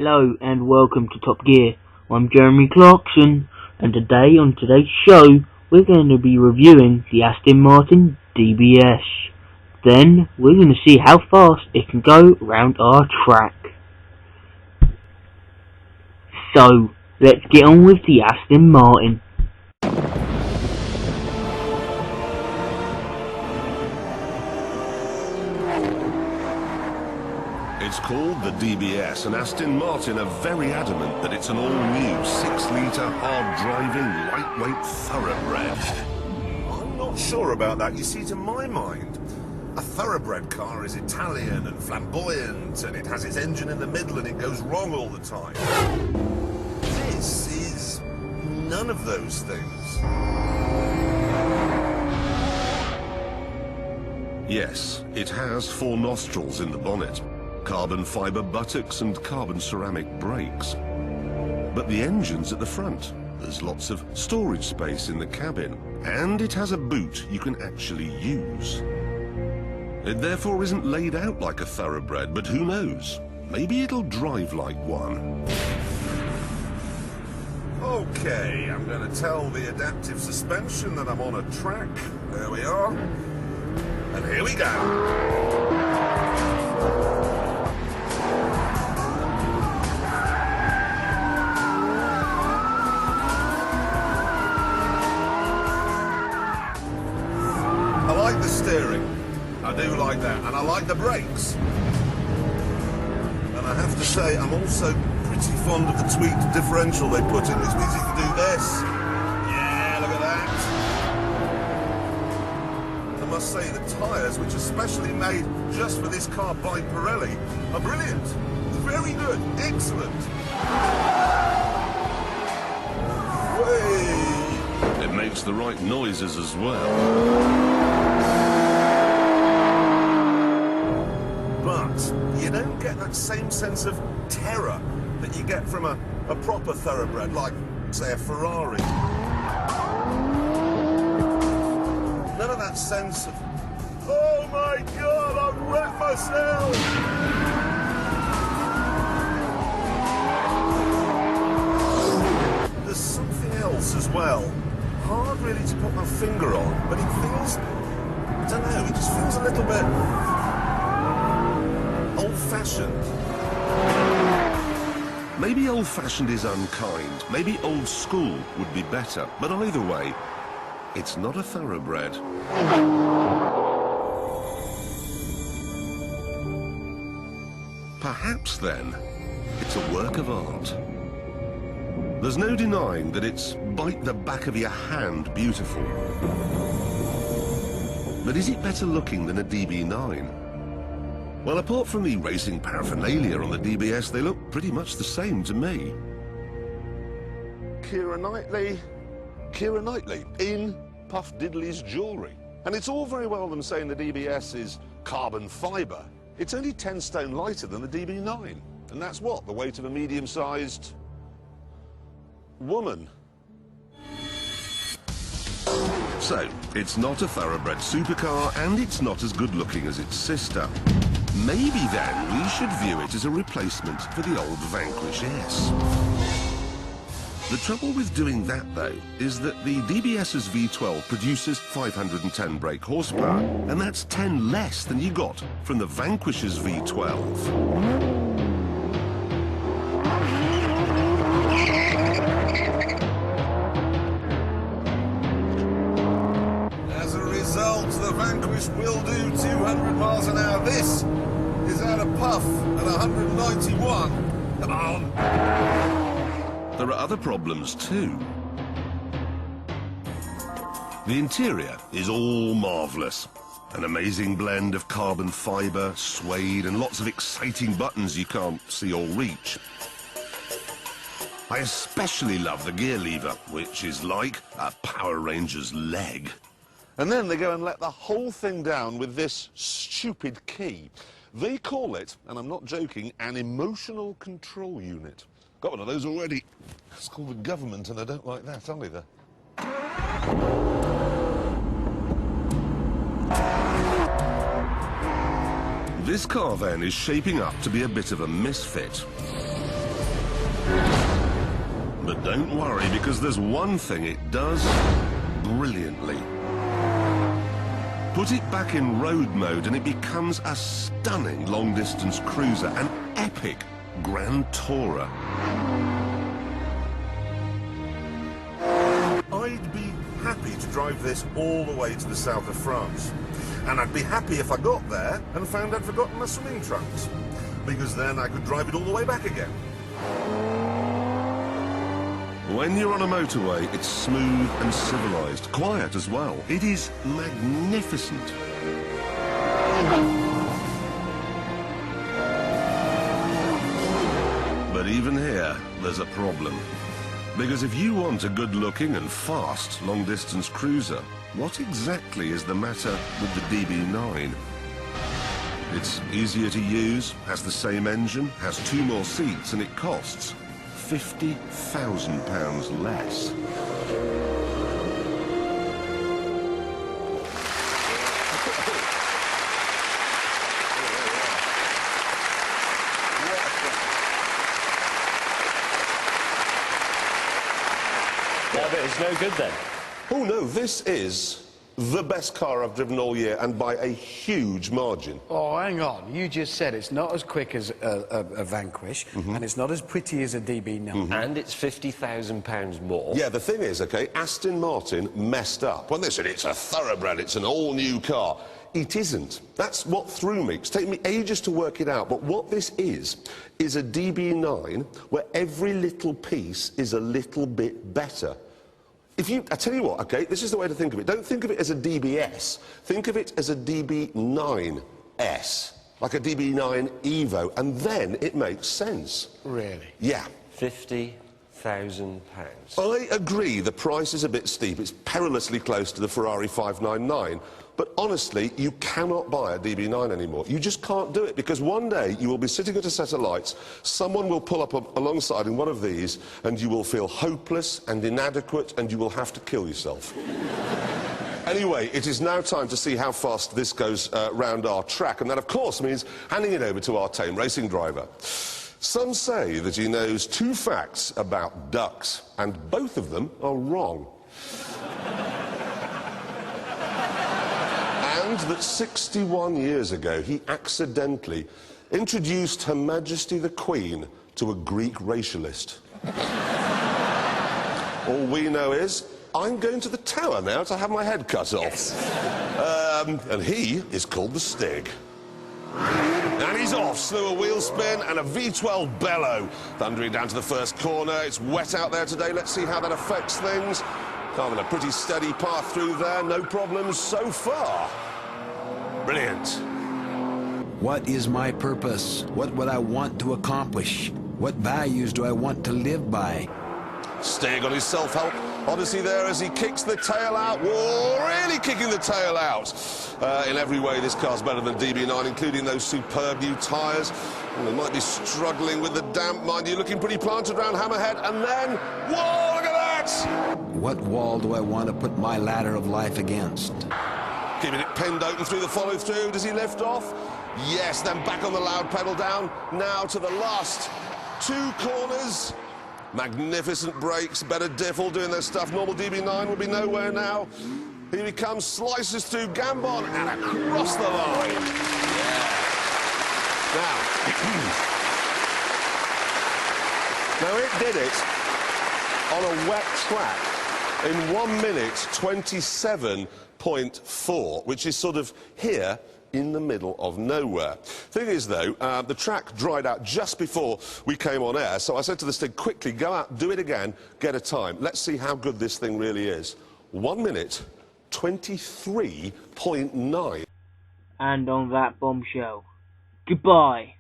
Hello and welcome to Top Gear. I'm Jeremy Clarkson, and today on today's show we're going to be reviewing the Aston Martin DBS. Then we're going to see how fast it can go round our track. So let's get on with the Aston Martin. It's called the DBS, and Aston Martin are very adamant that it's an all-new 6-litre, hard-driving, lightweight thoroughbred. I'm not sure about that. You see, to my mind, a thoroughbred car is Italian and flamboyant, and it has its engine in the middle and it goes wrong all the time. This is none of those things. Yes, it has 4 nostrils in the bonnet, carbon fibre buttocks and carbon ceramic brakes. But the engine's at the front. There's lots of storage space in the cabin, and it has a boot you can actually use. It therefore isn't laid out like a thoroughbred, but who knows? Maybe it'll drive like one. Okay, I'm going to tell the adaptive suspension that I'm on a track. There we are. And here we go. I like the steering. I do like that. And I like the brakes. And I have to say, I'm also pretty fond of the tweaked differential they put in. This means you can do this. Yeah, look at that. I must say, the tyres, which are specially made just for this car by Pirelli, are brilliant. Very good. Excellent. Whee! It makes the right noises as well. But you don't get that same sense of terror that you get from a proper thoroughbred, like, say, a Ferrari. None of that sense of, oh my God, I've wet myself! There's something else as well. Hard really to put my finger on, but it feels, I don't know, it just feels a little bit old-fashioned. Maybe old-fashioned is unkind. Maybe old school would be better. But either way, it's not a thoroughbred. Perhaps, then, it's a work of art. There's no denying that it's bite the back of your hand beautiful. But is it better looking than a DB9? Well, apart from the racing paraphernalia on the DBS, they look pretty much the same to me. Keira Knightley in Puff Diddley's jewellery. And it's all very well them saying the DBS is carbon fibre. It's only 10 stone lighter than the DB9. And that's what? The weight of a medium-sized woman. So, it's not a thoroughbred supercar, and it's not as good-looking as its sister. Maybe then we should view it as a replacement for the old Vanquish S. The trouble with doing that, though, is that the DBS's V12 produces 510 brake horsepower, and that's 10 less than you got from the Vanquish's V12. The Vanquish will do 200 miles an hour. This is out of puff at 191. Come on. There are other problems too. The interior is all marvellous. An amazing blend of carbon fibre, suede, and lots of exciting buttons you can't see or reach. I especially love the gear lever, which is like a Power Ranger's leg. And then they go and let the whole thing down with this stupid key. They call it, and I'm not joking, an emotional control unit. Got one of those already. It's called the government, and I don't like that either. This car then is shaping up to be a bit of a misfit. But don't worry, because there's one thing it does brilliantly. Put it back in road mode and it becomes a stunning long-distance cruiser, an epic grand tourer. I'd be happy to drive this all the way to the south of France. And I'd be happy if I got there and found I'd forgotten my swimming trunks, because then I could drive it all the way back again. When you're on a motorway, it's smooth and civilized, quiet as well. It is magnificent. But even here, there's a problem. Because if you want a good-looking and fast long-distance cruiser, what exactly is the matter with the DB9? It's easier to use, has the same engine, has 2 more seats, and it costs £50,000 less. Yeah, but it's no good then. Oh no, this is the best car I've driven all year, and by a huge margin. Oh, hang on. You just said it's not as quick as a Vanquish, and it's not as pretty as a DB9. And it's £50,000 more. Yeah, the thing is, okay, Aston Martin messed up. When they said it's a thoroughbred, it's an all-new car. It isn't. That's what threw me. It's taken me ages to work it out, but what this is a DB9 where every little piece is a little bit better. I tell you what, okay, this is the way to think of it. Don't think of it as a DBS. Think of it as a DB9S, like a DB9 Evo, and then it makes sense. Really? Yeah. £50,000. I agree the price is a bit steep. It's perilously close to the Ferrari 599. But honestly, you cannot buy a DB9 anymore. You just can't do it, because one day you will be sitting at a set of lights, someone will pull up alongside in one of these, and you will feel hopeless and inadequate, and you will have to kill yourself. Anyway, it is now time to see how fast this goes round our track, and that, of course, means handing it over to our tame racing driver. Some say that he knows 2 facts about ducks, and both of them are wrong. And that 61 years ago, he accidentally introduced Her Majesty the Queen to a Greek racialist. All we know is, I'm going to the tower now to have my head cut off. Yes. And he is called the Stig. And he's off, slew a wheel spin and a V12 bellow. Thundering down to the first corner. It's wet out there today. Let's see how that affects things. Carving a pretty steady path through there. No problems so far. Brilliant. What is my purpose? What would I want to accomplish? What values do I want to live by? Stig on his self-help odyssey there as he kicks the tail out. Whoa, really kicking the tail out. In every way, this car's better than DB9, including those superb new tyres. They might be struggling with the damp, mind you, looking pretty planted around Hammerhead. And then, whoa, look at that! What wall do I want to put my ladder of life against? Keeping it pinned open through the follow-through. Does he lift off? Yes, then back on the loud pedal down. Now to the last 2 corners. Magnificent brakes, better diff, all doing their stuff. Normal DB9 would be nowhere now. Here he comes, slices through Gambon and across the line. Yeah. Now it did it on a wet track in 1 minute 27.4, which is sort of here in the middle of nowhere. Thing is, though, the track dried out just before we came on air, so I said to the Stig, quickly, go out, do it again, get a time. Let's see how good this thing really is. 1 minute 23.9. And on that bombshell, goodbye.